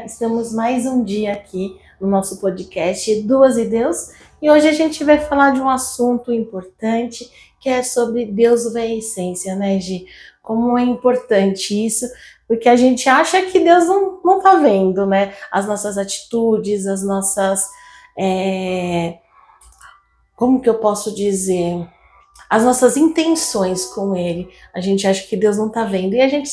Estamos mais um dia aqui no nosso podcast Duas e Deus, e hoje a gente vai falar de um assunto importante que é sobre Deus ver a essência, né, Gi? Como é importante isso, porque a gente acha que Deus não tá vendo, né? As nossas atitudes, as nossas. Como que eu posso dizer? As nossas intenções com Ele. A gente acha que Deus não tá vendo, e a gente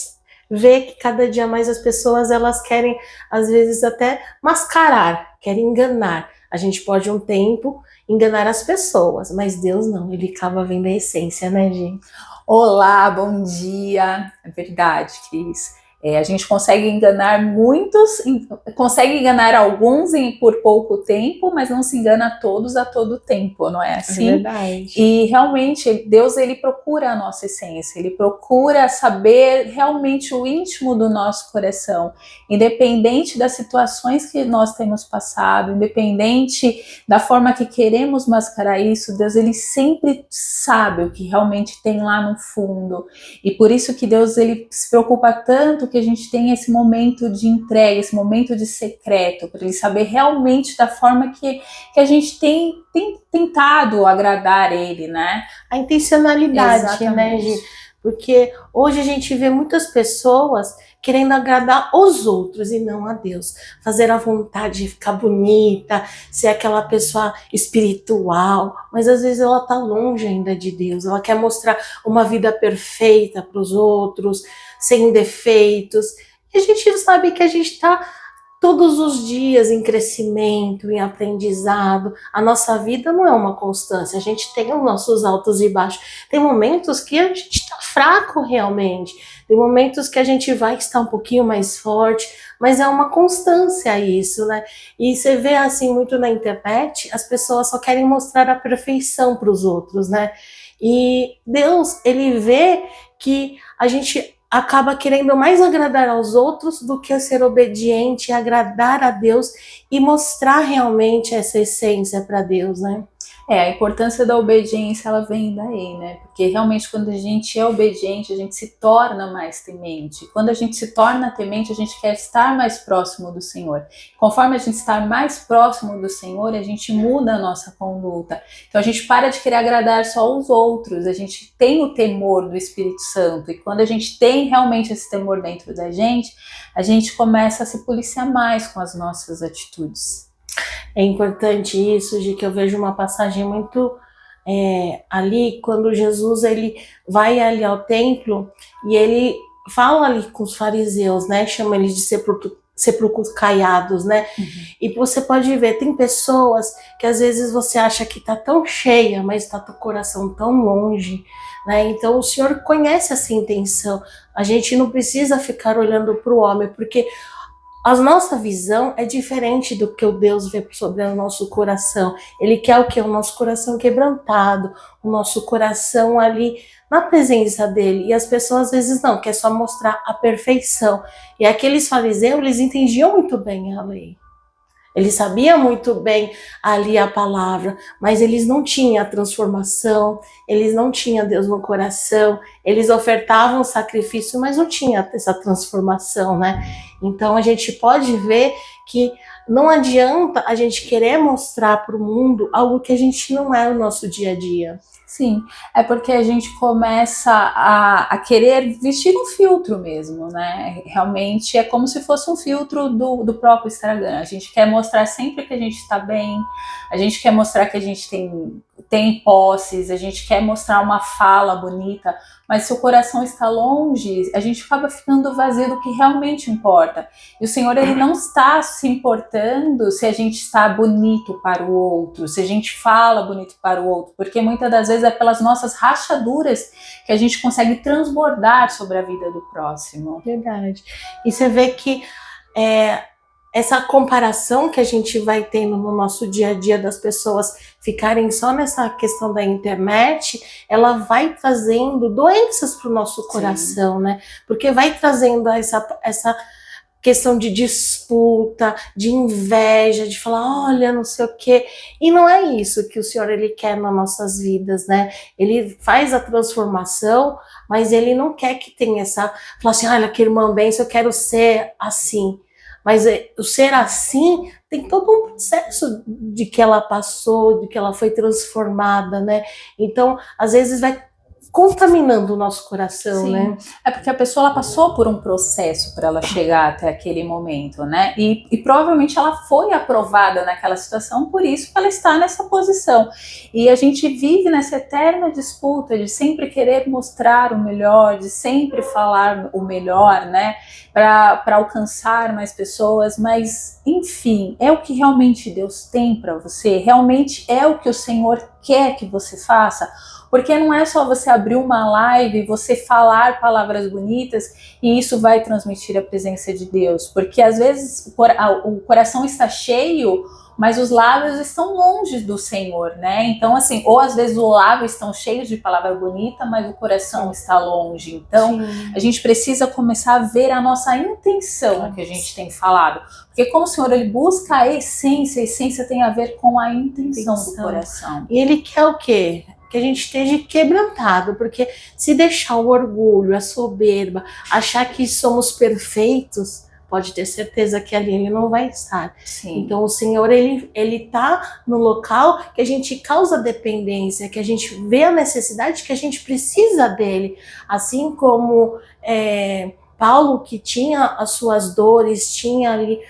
vê que cada dia mais as pessoas elas querem, às vezes, até mascarar, querem enganar. A gente pode um tempo enganar as pessoas, mas Deus não, Ele acaba vendo a essência, né, gente? Olá, bom dia. É verdade, Cris. A gente consegue enganar muitos, consegue enganar alguns por pouco tempo, mas não se engana todos a todo tempo, não é assim? É verdade. E realmente Deus ele procura a nossa essência, ele procura saber realmente o íntimo do nosso coração, independente das situações que nós temos passado, independente da forma que queremos mascarar isso, Deus ele sempre sabe o que realmente tem lá no fundo. E por isso que Deus ele se preocupa tanto que a gente tem esse momento de entrega, esse momento de secreto, para ele saber realmente da forma que a gente tem tentado agradar ele, né? A intencionalidade, Exatamente. né, Gi? Porque hoje a gente vê muitas pessoas querendo agradar os outros e não a Deus. Fazer a vontade de ficar bonita, ser aquela pessoa espiritual, mas às vezes ela tá longe ainda de Deus. Ela quer mostrar uma vida perfeita para os outros, sem defeitos. E a gente sabe que a gente tá todos os dias em crescimento, em aprendizado. A nossa vida não é uma constância, a gente tem os nossos altos e baixos. Tem momentos que a gente está fraco realmente, tem momentos que a gente vai estar um pouquinho mais forte, mas é uma constância isso, né? E você vê assim muito na internet, as pessoas só querem mostrar a perfeição para os outros, né? E Deus, ele vê que a gente acaba querendo mais agradar aos outros do que ser obediente, agradar a Deus e mostrar realmente essa essência para Deus, né? A importância da obediência, ela vem daí, né? Porque realmente quando a gente é obediente, a gente se torna mais temente. Quando a gente se torna temente, a gente quer estar mais próximo do Senhor. Conforme a gente está mais próximo do Senhor, a gente muda a nossa conduta. Então a gente para de querer agradar só os outros, a gente tem o temor do Espírito Santo. E quando a gente tem realmente esse temor dentro da gente, a gente começa a se policiar mais com as nossas atitudes. É importante isso, de que eu vejo uma passagem muito ali, quando Jesus ele vai ali ao templo e ele fala ali com os fariseus, né? Chama eles de sepulcros caiados, né? Uhum. E você pode ver, tem pessoas que às vezes você acha que tá tão cheia, mas tá teu coração tão longe, né? Então o Senhor conhece essa intenção. A gente não precisa ficar olhando para o homem, porque a nossa visão é diferente do que o Deus vê sobre o nosso coração. Ele quer o que? O nosso coração quebrantado, o nosso coração ali na presença dele. E as pessoas às vezes não, quer só mostrar a perfeição. E aqueles fariseus, eles entendiam muito bem a lei. Eles sabiam muito bem ali a palavra, mas eles não tinham a transformação, eles não tinham Deus no coração, eles ofertavam sacrifício, mas não tinha essa transformação, né? Então a gente pode ver que não adianta a gente querer mostrar para o mundo algo que a gente não é no nosso dia a dia. Sim, é porque a gente começa a querer vestir um filtro mesmo, né? Realmente é como se fosse um filtro do próprio Instagram. A gente quer mostrar sempre que a gente está bem, a gente quer mostrar que a gente tem posses, a gente quer mostrar uma fala bonita, mas se o coração está longe, a gente acaba ficando vazio do que realmente importa. E o Senhor, ele não está se importando se a gente está bonito para o outro, se a gente fala bonito para o outro, porque muitas das vezes é pelas nossas rachaduras que a gente consegue transbordar sobre a vida do próximo. Verdade. E você vê que essa comparação que a gente vai tendo no nosso dia a dia das pessoas ficarem só nessa questão da internet, ela vai trazendo doenças para o nosso coração, né? Porque vai trazendo essa questão de disputa, de inveja, de falar, olha, não sei o quê. E não é isso que o Senhor ele quer nas nossas vidas, né? Ele faz a transformação, mas ele não quer que tenha essa, falar assim, olha, que irmã benção, eu quero ser assim. Mas o ser assim tem todo um processo de que ela passou, de que ela foi transformada, né? Então, às vezes vai contaminando o nosso coração, Sim, né? é porque a pessoa ela passou por um processo para ela chegar até aquele momento, né? E provavelmente ela foi aprovada naquela situação, por isso que ela está nessa posição. E a gente vive nessa eterna disputa de sempre querer mostrar o melhor, de sempre falar o melhor, né? Para alcançar mais pessoas, mas enfim, é o que realmente Deus tem para você? Realmente é o que o Senhor quer que você faça? Porque não é só você abrir uma live e você falar palavras bonitas e isso vai transmitir a presença de Deus. Porque às vezes o coração está cheio, mas os lábios estão longe do Senhor, né? Então, assim, ou às vezes os lábios estão cheios de palavra bonita, mas o coração está longe. Então, a gente precisa começar a ver a nossa intenção que a gente tem falado. Porque como o Senhor, ele busca a essência tem a ver com a intenção do coração. E ele quer o quê? Que a gente esteja quebrantado, porque se deixar o orgulho, a soberba, achar que somos perfeitos, pode ter certeza que ali ele não vai estar. Sim. Então o Senhor, ele tá no local que a gente causa dependência, que a gente vê a necessidade, que a gente precisa dele. Assim como Paulo, que tinha as suas dores, tinha ali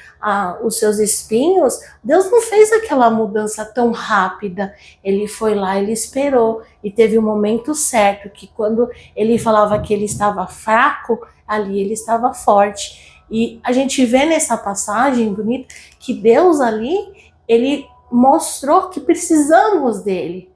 os seus espinhos, Deus não fez aquela mudança tão rápida. Ele foi lá, ele esperou e teve o momento certo, que quando ele falava que ele estava fraco, ali ele estava forte. E a gente vê nessa passagem bonita que Deus ali, ele mostrou que precisamos dele.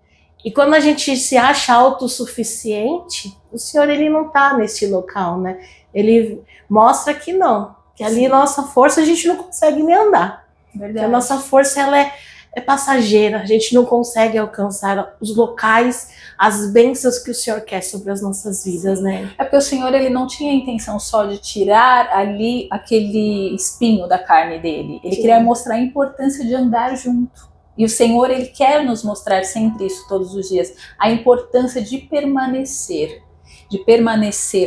E quando a gente se acha autossuficiente, o Senhor, ele não está nesse local, né? Ele mostra que não, que ali a nossa força a gente não consegue nem andar. Verdade. A nossa força, ela é passageira, a gente não consegue alcançar os locais, as bênçãos que o Senhor quer sobre as nossas vidas, né? É porque o Senhor, ele não tinha a intenção só de tirar ali aquele espinho da carne dele. Ele queria mostrar a importância de andar junto. E o Senhor, ele quer nos mostrar sempre isso todos os dias, a importância de permanecer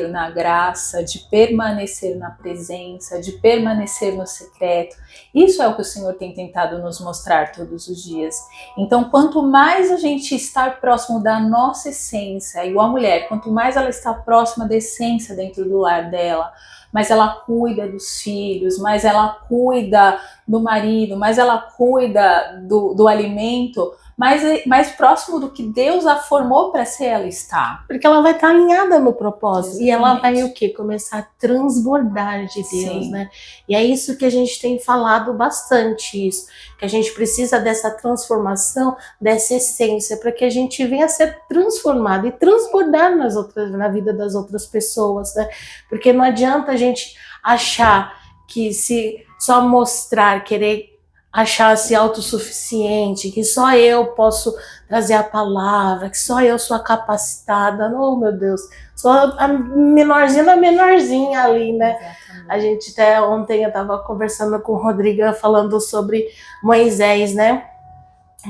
na graça, de permanecer na presença, de permanecer no secreto. Isso é o que o Senhor tem tentado nos mostrar todos os dias. Então, quanto mais a gente estar próximo da nossa essência, igual a mulher, quanto mais ela está próxima da essência dentro do lar dela, mas ela cuida dos filhos, mas ela cuida do marido, mas ela cuida do alimento, mais próximo do que Deus a formou para ser, ela está. Porque ela vai estar alinhada no propósito. Exatamente. E ela vai o quê? Começar a transbordar de Deus, né? E é isso que a gente tem falado bastante, isso. Que a gente precisa dessa transformação, dessa essência, para que a gente venha a ser transformado e transbordar na vida das outras pessoas, né? Porque não adianta a gente achar que se só mostrar, querer achar-se autossuficiente, que só eu posso trazer a palavra, que só eu sou capacitada. Oh, meu Deus, sou a menorzinha da menorzinha ali, né? Exatamente. A gente até ontem eu estava conversando com o Rodrigo falando sobre Moisés, né?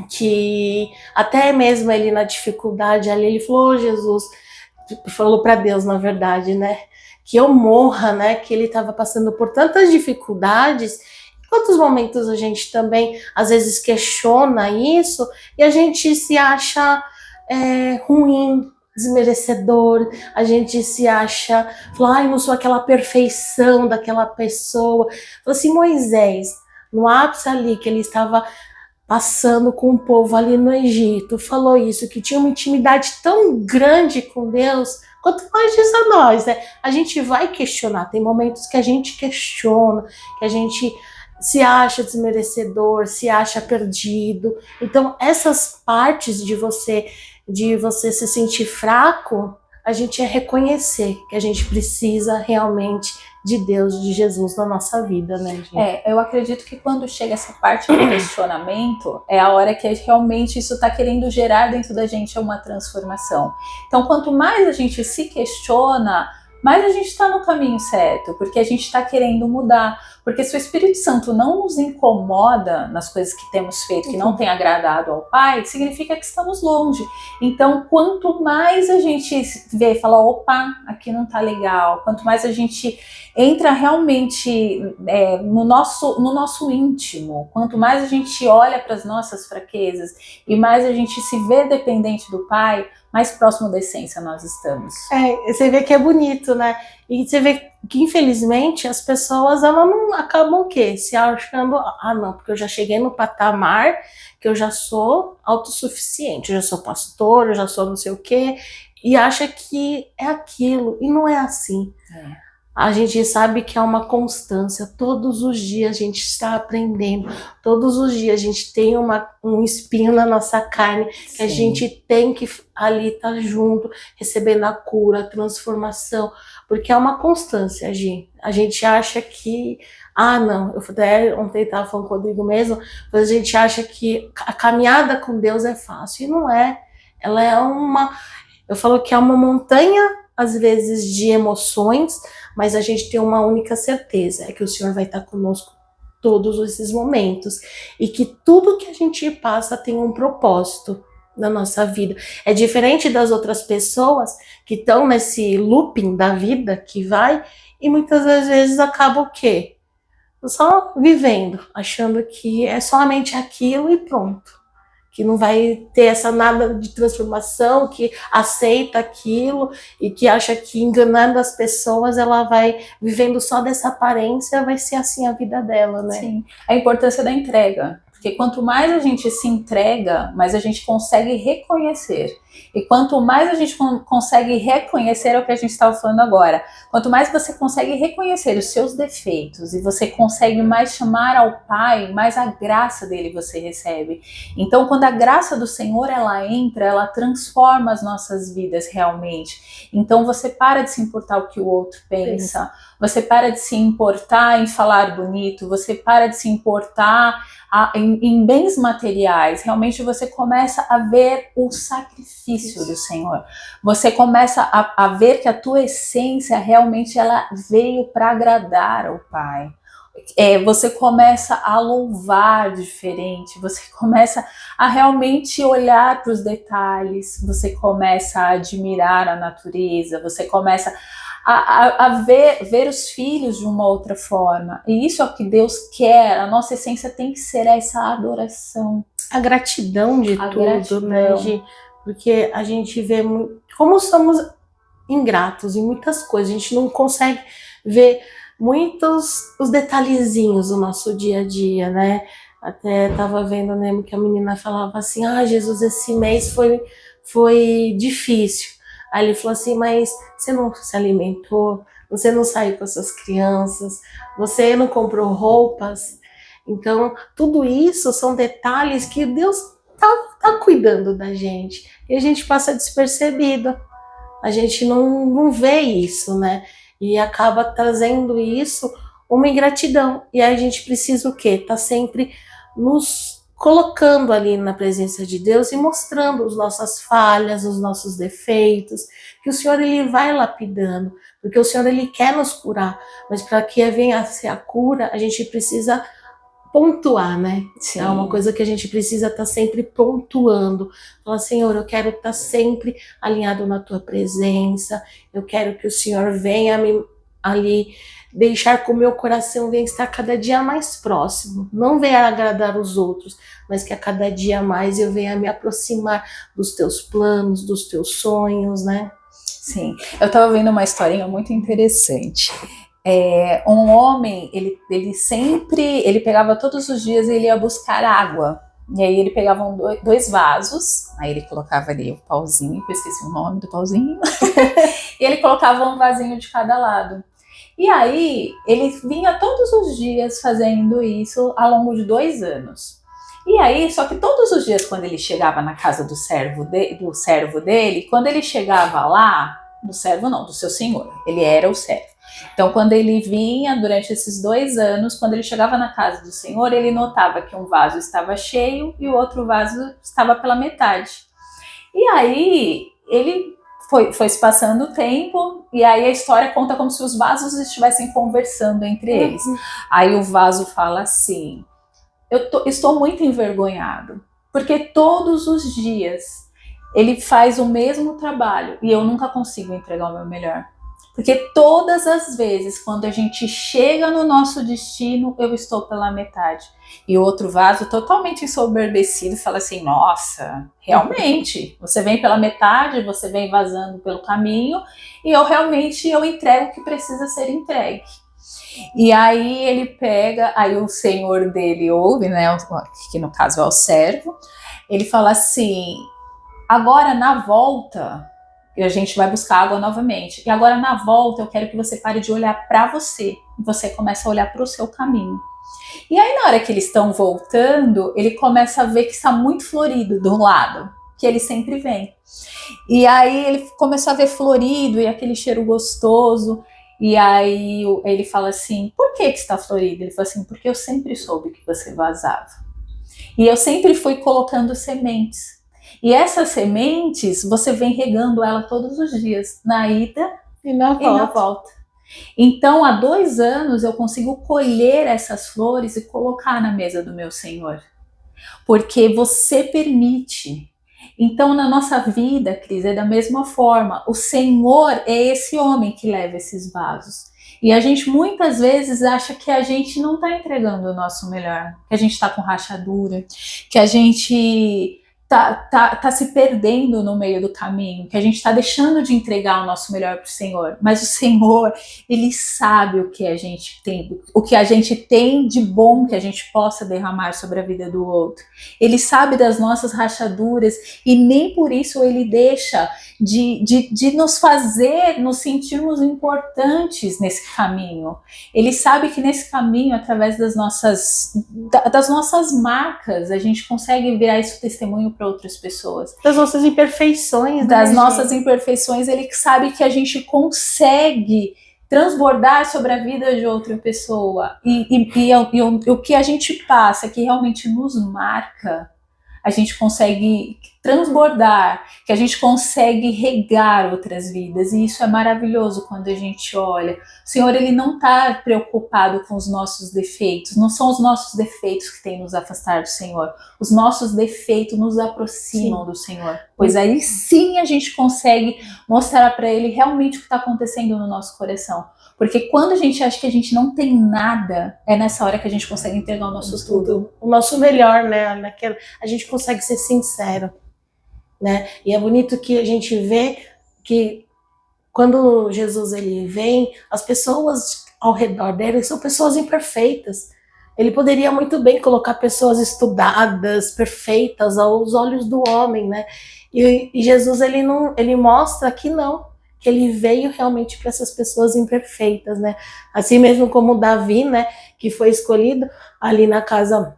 Que até mesmo ele na dificuldade ali, ele falou, oh, Jesus, falou para Deus, na verdade, né? Que eu morra, né? Que ele estava passando por tantas dificuldades. Quantos momentos a gente também, às vezes, questiona isso e a gente se acha ruim, desmerecedor, a gente se acha, fala, ai, não sou aquela perfeição daquela pessoa. Fala assim, Moisés, no ápice ali que ele estava passando com o povo ali no Egito, falou isso, que tinha uma intimidade tão grande com Deus, quanto mais diz a nós, né? A gente vai questionar, tem momentos que a gente questiona, que a gente se acha desmerecedor, se acha perdido. Então, essas partes de você se sentir fraco, a gente reconhecer que a gente precisa realmente de Deus, de Jesus na nossa vida, né, gente? Eu acredito que quando chega essa parte do questionamento, é a hora que realmente isso está querendo gerar dentro da gente uma transformação. Então, quanto mais a gente se questiona, mais a gente está no caminho certo, porque a gente está querendo mudar. Porque se o Espírito Santo não nos incomoda nas coisas que temos feito, que não tem agradado ao Pai, significa que estamos longe. Então, quanto mais a gente vê e fala, opa, aqui não tá legal, quanto mais a gente entra realmente no nosso íntimo, quanto mais a gente olha para as nossas fraquezas e mais a gente se vê dependente do Pai, mais próximo da essência nós estamos. Você vê que é bonito, né? E você vê que, infelizmente, as pessoas, elas não acabam o quê? Se achando, não, porque eu já cheguei no patamar que eu já sou autossuficiente, eu já sou pastor, eu já sou não sei o quê, e acha que é aquilo, e não é assim. A gente sabe que é uma constância, todos os dias a gente está aprendendo, todos os dias a gente tem um espinho na nossa carne, que Sim. a gente tem que ali estar junto, recebendo a cura, a transformação, porque é uma constância, Gi. A gente acha que, não, eu até ontem estava falando com o Rodrigo mesmo, mas a gente acha que a caminhada com Deus é fácil, e não é. Ela é eu falo que é uma montanha, às vezes, de emoções, mas a gente tem uma única certeza, é que o Senhor vai estar conosco todos esses momentos, e que tudo que a gente passa tem um propósito na nossa vida. É diferente das outras pessoas que estão nesse looping da vida que vai, e muitas das vezes acaba o quê? Só vivendo, achando que é somente aquilo e pronto. Que não vai ter essa nada de transformação, que aceita aquilo e que acha que enganando as pessoas ela vai vivendo só dessa aparência, vai ser assim a vida dela, né? Sim, a importância da entrega. Porque quanto mais a gente se entrega, mais a gente consegue reconhecer. E quanto mais a gente consegue reconhecer, é o que a gente estava falando agora, quanto mais você consegue reconhecer os seus defeitos e você consegue mais chamar ao Pai, mais a graça dele você recebe. Então, quando a graça do Senhor ela entra, ela transforma as nossas vidas realmente. Então, você para de se importar o que o outro pensa, você para de se importar em falar bonito, você para de se importar em bens materiais. Realmente você começa a ver o sacrifício do Senhor. Você começa a ver que a tua essência realmente ela veio para agradar ao Pai. Você começa a louvar diferente, você começa a realmente olhar para os detalhes, você começa a admirar a natureza, você começa a ver os filhos de uma outra forma. E isso é o que Deus quer, a nossa essência tem que ser essa adoração. A gratidão de tudo, né, Gi? Porque a gente vê como somos ingratos em muitas coisas, a gente não consegue ver muitos os detalhezinhos do nosso dia a dia, né? Até tava vendo, né, que a menina falava assim, Jesus, esse mês foi difícil. Aí ele falou assim, mas você não se alimentou, você não saiu com as suas crianças, você não comprou roupas. Então, tudo isso são detalhes que Deus tá cuidando da gente. E a gente passa despercebido. A gente não vê isso, né? E acaba trazendo isso uma ingratidão. E aí a gente precisa o quê? Tá sempre nos colocando ali na presença de Deus e mostrando as nossas falhas, os nossos defeitos, que o Senhor ele vai lapidando, porque o Senhor ele quer nos curar, mas para que venha a ser a cura, a gente precisa pontuar, né? Sim. É uma coisa que a gente precisa estar sempre pontuando. Falar, Senhor, eu quero estar sempre alinhado na tua presença, eu quero que o Senhor venha ali deixar que o meu coração venha estar cada dia mais próximo. Não venha agradar os outros, mas que a cada dia mais eu venha me aproximar dos teus planos, dos teus sonhos, né? Sim, eu estava vendo uma historinha muito interessante. Um homem, ele pegava todos os dias e ele ia buscar água. E aí ele pegava dois vasos, aí ele colocava ali o pauzinho, eu esqueci o nome do pauzinho, e ele colocava um vasinho de cada lado. E aí ele vinha todos os dias fazendo isso ao longo de 2 anos. E aí, só que todos os dias quando ele chegava na casa do servo dele, quando ele chegava lá, do servo não, do seu senhor, ele era o servo. Então, quando ele vinha durante esses 2 anos, quando ele chegava na casa do Senhor, ele notava que um vaso estava cheio e o outro vaso estava pela metade. E aí, ele foi se passando o tempo, e aí a história conta como se os vasos estivessem conversando entre eles. Aí o vaso fala assim: estou muito envergonhado, porque todos os dias ele faz o mesmo trabalho e eu nunca consigo entregar o meu melhor. Porque todas as vezes, quando a gente chega no nosso destino, eu estou pela metade. E o outro vaso, totalmente ensoberbecido, fala assim: nossa, realmente, você vem pela metade, você vem vazando pelo caminho, e eu entrego o que precisa ser entregue. E aí ele pega, aí o senhor dele ouve, né, que no caso é o servo, ele fala assim: agora na volta, e a gente vai buscar água novamente. E agora na volta eu quero que você pare de olhar para você e você começa a olhar para o seu caminho. E aí na hora que eles estão voltando, ele começa a ver que está muito florido do lado, que ele sempre vem. E aí ele começou a ver florido e aquele cheiro gostoso. E aí ele fala assim: por que está florido? Ele fala assim: porque eu sempre soube que você vazava. E eu sempre fui colocando sementes. E essas sementes, você vem regando ela todos os dias, na ida e na volta. Então, há 2 anos, eu consigo colher essas flores e colocar na mesa do meu Senhor. Porque você permite. Então, na nossa vida, Cris, é da mesma forma. O Senhor é esse homem que leva esses vasos. E a gente muitas vezes acha que a gente não está entregando o nosso melhor, que a gente está com rachadura, que a gente tá se perdendo no meio do caminho, que a gente está deixando de entregar o nosso melhor para o Senhor. Mas o Senhor, Ele sabe o que a gente tem, o que a gente tem de bom que a gente possa derramar sobre a vida do outro. Ele sabe das nossas rachaduras e nem por isso Ele deixa de nos fazer nos sentirmos importantes nesse caminho. Ele sabe que nesse caminho, através das nossas marcas, a gente consegue virar isso testemunho para outras pessoas. Das nossas imperfeições. Das nossas imperfeições, ele sabe que a gente consegue transbordar sobre a vida de outra pessoa. E o que a gente passa, que realmente nos marca, a gente consegue transbordar, que a gente consegue regar outras vidas, e isso é maravilhoso quando a gente olha. O Senhor, Ele não está preocupado com os nossos defeitos, não são os nossos defeitos que têm nos afastar do Senhor, os nossos defeitos nos aproximam do Senhor, pois aí sim a gente consegue mostrar para Ele realmente o que está acontecendo no nosso coração. Porque quando a gente acha que a gente não tem nada, é nessa hora que a gente consegue entregar o nosso tudo. O nosso melhor, né? A gente consegue ser sincero, né? E é bonito que a gente vê que quando Jesus ele vem, as pessoas ao redor dele são pessoas imperfeitas. Ele poderia muito bem colocar pessoas estudadas, perfeitas aos olhos do homem, né? E Jesus ele mostra que não, que ele veio realmente para essas pessoas imperfeitas, né? Assim mesmo como Davi, né, que foi escolhido ali na casa,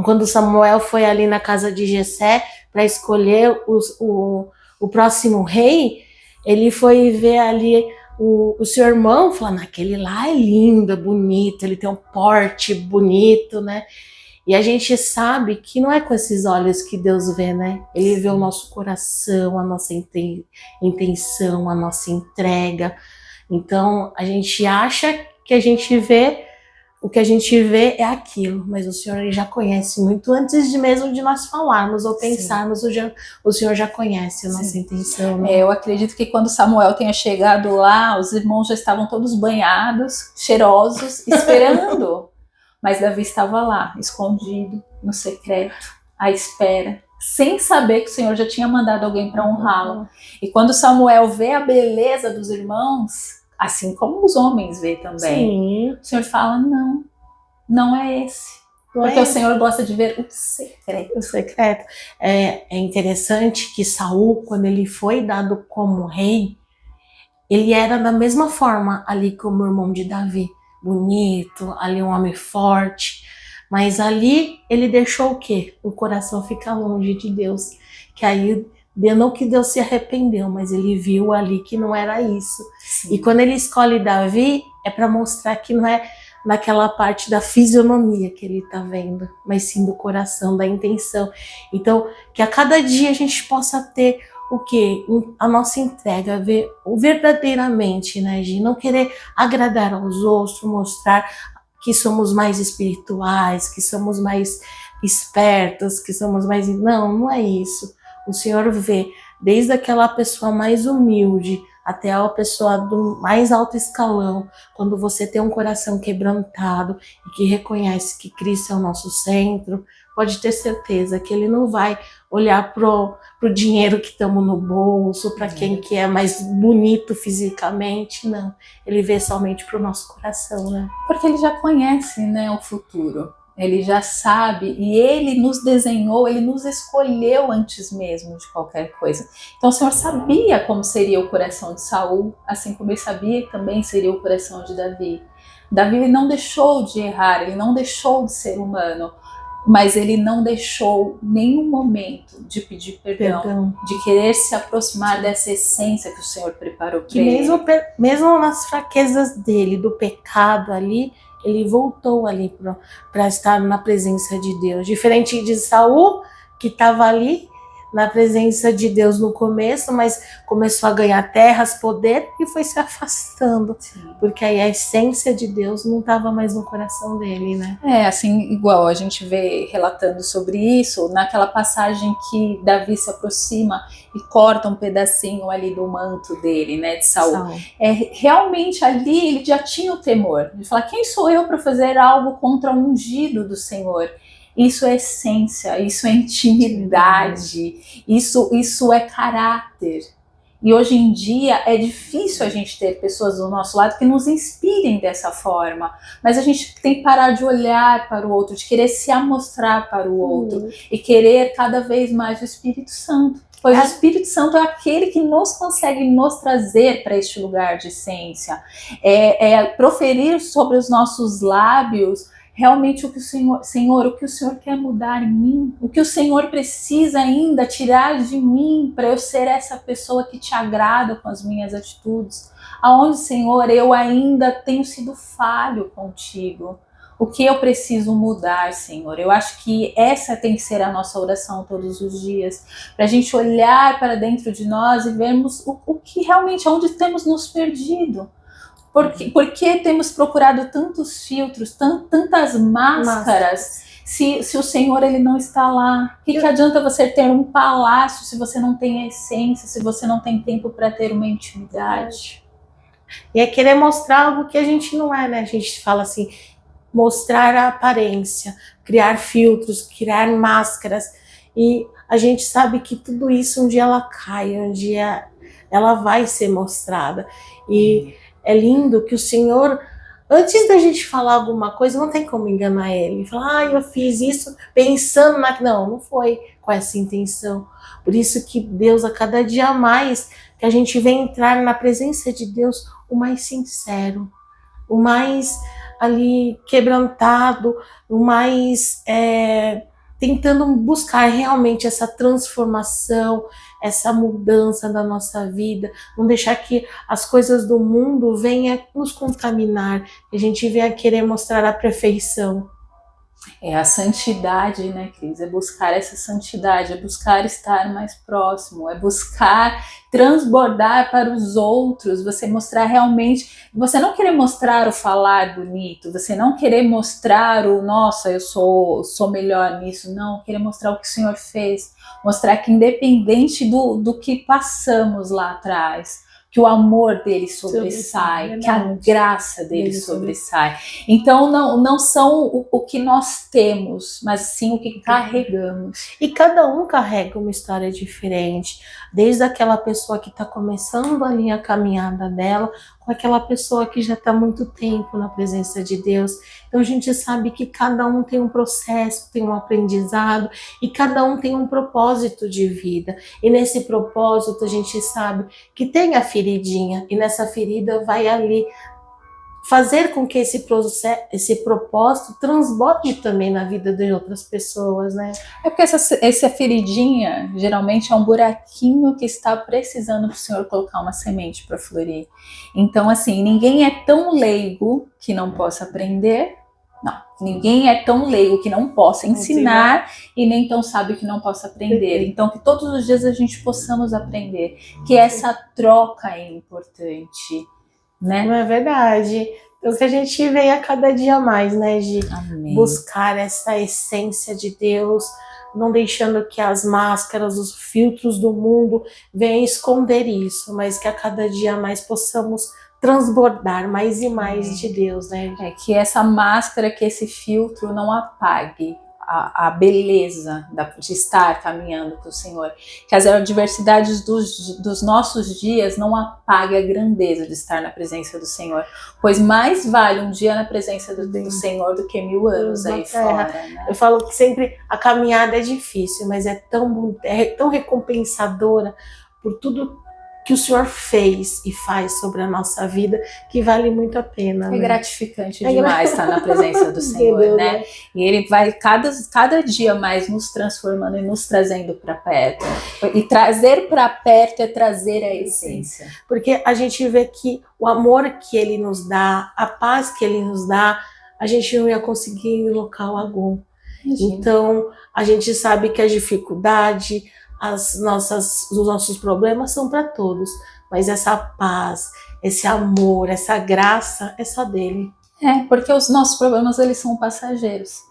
quando Samuel foi ali na casa de Jessé para escolher o próximo rei, ele foi ver ali o seu irmão, falando: aquele lá é lindo, é bonito, ele tem um porte bonito, né? E a gente sabe que não é com esses olhos que Deus vê, né? Ele vê o nosso coração, a nossa intenção, a nossa entrega. Então, a gente acha que a gente vê, o que a gente vê é aquilo, mas o Senhor ele já conhece muito antes mesmo de nós falarmos ou pensarmos, o Senhor já conhece a nossa intenção. Né? Eu acredito que quando Samuel tenha chegado lá, os irmãos já estavam todos banhados, cheirosos, esperando. Mas Davi estava lá, escondido, no secreto, à espera, sem saber que o Senhor já tinha mandado alguém para honrá-lo. E quando Samuel vê a beleza dos irmãos, assim como os homens vê também, o Senhor fala: não, não é esse. Porque o Senhor gosta de ver o secreto. O secreto. É interessante que Saul, quando ele foi dado como rei, ele era da mesma forma ali como o irmão de Davi. Bonito, ali um homem forte, mas ali ele deixou o quê? O coração ficar longe de Deus, que aí, não que Deus se arrependeu, mas ele viu ali que não era isso. Sim. E quando ele escolhe Davi, é para mostrar que não é naquela parte da fisionomia que ele está vendo, mas sim do coração, da intenção. Então, que a cada dia a gente possa ter o que? A nossa entrega, ver verdadeiramente, né, de não querer agradar aos outros, mostrar que somos mais espirituais, que somos mais espertos, que somos mais... Não é isso. O Senhor vê desde aquela pessoa mais humilde até a pessoa do mais alto escalão, quando você tem um coração quebrantado e que reconhece que Cristo é o nosso centro, pode ter certeza que Ele não vai olhar pro dinheiro que estamos no bolso, para quem que é mais bonito fisicamente, não. Ele vê somente pro nosso coração, né? Porque Ele já conhece, né, o futuro. Ele já sabe, e Ele nos desenhou, Ele nos escolheu antes mesmo de qualquer coisa. Então o Senhor sabia como seria o coração de Saul, assim como Ele sabia que também seria o coração de Davi. Davi, ele não deixou de errar, ele não deixou de ser humano, mas ele não deixou nenhum momento de pedir perdão, de querer se aproximar dessa essência que o Senhor preparou para ele. Mesmo nas fraquezas dele, do pecado ali, ele voltou ali para estar na presença de Deus. Diferente de Saul, que estava ali na presença de Deus no começo, mas começou a ganhar terras, poder e foi se afastando. Sim. Porque aí a essência de Deus não estava mais no coração dele, né? Assim, igual a gente vê relatando sobre isso, naquela passagem que Davi se aproxima e corta um pedacinho ali do manto dele, né, de Saul. Realmente ali ele já tinha o temor de falar, quem sou eu para fazer algo contra o ungido do Senhor? Isso é essência, isso é intimidade, isso é caráter. E hoje em dia é difícil a gente ter pessoas do nosso lado que nos inspirem dessa forma. Mas a gente tem que parar de olhar para o outro, de querer se amostrar para o outro e querer cada vez mais o Espírito Santo. Pois o Espírito Santo é aquele que nos consegue nos trazer para este lugar de essência. Proferir sobre os nossos lábios realmente o que o que o Senhor quer mudar em mim, o que o Senhor precisa ainda tirar de mim para eu ser essa pessoa que te agrada com as minhas atitudes, aonde, Senhor, eu ainda tenho sido falho contigo, o que eu preciso mudar, Senhor. Eu acho que essa tem que ser a nossa oração todos os dias, para a gente olhar para dentro de nós e vermos o que realmente, onde temos nos perdido. Por que temos procurado tantos filtros, tantas máscaras, se o Senhor ele não está lá? O que adianta você ter um palácio se você não tem a essência, se você não tem tempo para ter uma intimidade? E é querer mostrar algo que a gente não é, né? A gente fala assim, mostrar a aparência, criar filtros, criar máscaras. E a gente sabe que tudo isso um dia ela cai, um dia ela vai ser mostrada. E é lindo que o Senhor, antes da gente falar alguma coisa, não tem como enganar Ele. Falar, eu fiz isso pensando na... Não foi com essa intenção. Por isso que Deus, a cada dia mais, que a gente vem entrar na presença de Deus, o mais sincero, o mais ali quebrantado, o mais... tentando buscar realmente essa transformação, essa mudança da nossa vida, não deixar que as coisas do mundo venham nos contaminar, que a gente venha querer mostrar a perfeição. É a santidade, né, Cris? É buscar essa santidade, é buscar estar mais próximo, é buscar transbordar para os outros, você mostrar realmente, você não querer mostrar o falar bonito, você não querer mostrar o, nossa, eu sou melhor nisso, não, querer mostrar o que o Senhor fez, mostrar que independente do que passamos lá atrás, que o amor dele sobressai, que a graça dele sobressai. Então não são o que nós temos, mas sim o que carregamos. E cada um carrega uma história diferente, desde aquela pessoa que está começando ali a caminhada dela, com aquela pessoa que já está há muito tempo na presença de Deus. Então a gente sabe que cada um tem um processo, tem um aprendizado e cada um tem um propósito de vida. E nesse propósito a gente sabe que tem a feridinha e nessa ferida vai ali fazer com que esse propósito transborde também na vida de outras pessoas, né? É porque essa feridinha geralmente é um buraquinho que está precisando do Senhor colocar uma semente para florir. Então, assim, ninguém é tão leigo que não possa aprender, Não, ninguém é tão leigo que não possa ensinar e nem tão sábio que não possa aprender. Então, que todos os dias a gente possamos aprender, que essa troca é importante, né? Não é verdade? Então, que a gente venha cada dia mais, né, de Amém. buscar essa essência de Deus, não deixando que as máscaras, os filtros do mundo venham esconder isso, mas que a cada dia mais possamos transbordar mais e mais de Deus, né? É que essa máscara, que esse filtro não apague a beleza de estar caminhando com o Senhor. Que as adversidades dos nossos dias não apaguem a grandeza de estar na presença do Senhor. Pois mais vale um dia na presença do Senhor do que 1000 anos aí fora. Né? Eu falo que sempre a caminhada é difícil, mas é tão recompensadora por tudo que o Senhor fez e faz sobre a nossa vida, que vale muito a pena. É, né? gratificante demais estar na presença do Senhor, né? E Ele vai cada dia mais nos transformando e nos trazendo para perto. E trazer para perto é trazer a essência. Porque a gente vê que o amor que Ele nos dá, a paz que Ele nos dá, a gente não ia conseguir em local algum. Imagina. Então, a gente sabe que a dificuldade, os nossos problemas são para todos, mas essa paz, esse amor, essa graça é só dele. É, porque os nossos problemas, eles são passageiros,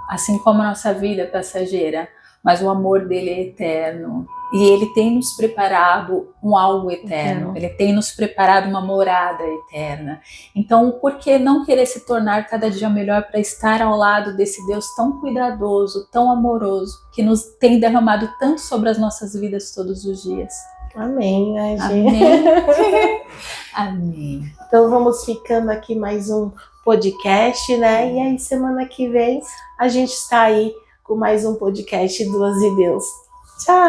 assim como a nossa vida é passageira, mas o amor dele é eterno. E Ele tem nos preparado um algo eterno. Ele tem nos preparado uma morada eterna. Então, por que não querer se tornar cada dia melhor para estar ao lado desse Deus tão cuidadoso, tão amoroso, que nos tem derramado tanto sobre as nossas vidas todos os dias? Amém, né, gente? Amém. Amém. Então vamos ficando aqui mais um podcast, né? E aí semana que vem a gente está aí com mais um podcast Duas e Deus. Tchau!